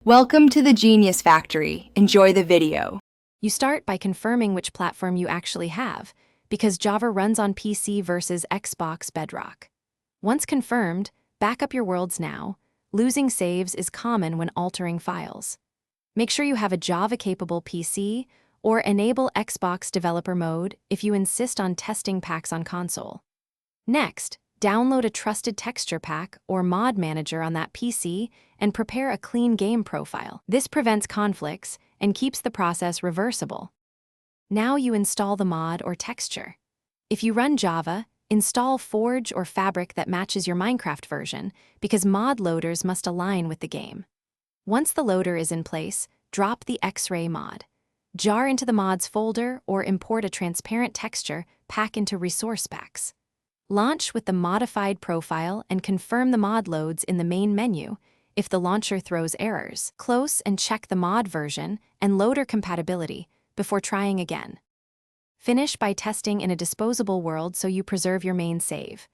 Welcome to the Genius Factory. Enjoy the video. You start by confirming which platform you actually have, because Java runs on PC versus Xbox Bedrock. Once confirmed, back up your worlds now. Losing saves is common when altering files. Make sure you have a Java-capable PC or enable Xbox Developer Mode if you insist on testing packs on console. Next, download a trusted texture pack or mod manager on that PC and prepare a clean game profile. This prevents conflicts and keeps the process reversible. Now you install the mod or texture. If you run Java, install Forge or Fabric that matches your Minecraft version, because mod loaders must align with the game. Once the loader is in place, drop the Xray mod. Jar into the mods folder or import a transparent texture pack into resource packs. Launch with the modified profile and confirm the mod loads in the main menu. If the launcher throws errors, close and check the mod version and loader compatibility before trying again. Finish by testing in a disposable world so you preserve your main save.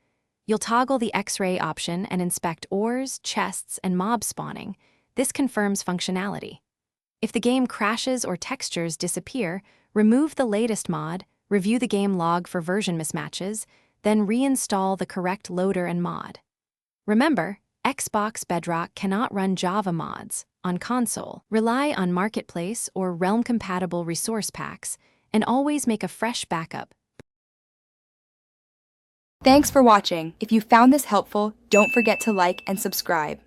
You'll toggle the Xray option and inspect ores, chests, and mob spawning. This confirms functionality. If the game crashes or textures disappear, remove the latest mod, review the game log for version mismatches, then reinstall the correct loader and mod. Remember, Xbox Bedrock cannot run Java mods on console. Rely on Marketplace or Realm-compatible resource packs, and always make a fresh backup. Thanks for watching. If you found this helpful, don't forget to like and subscribe.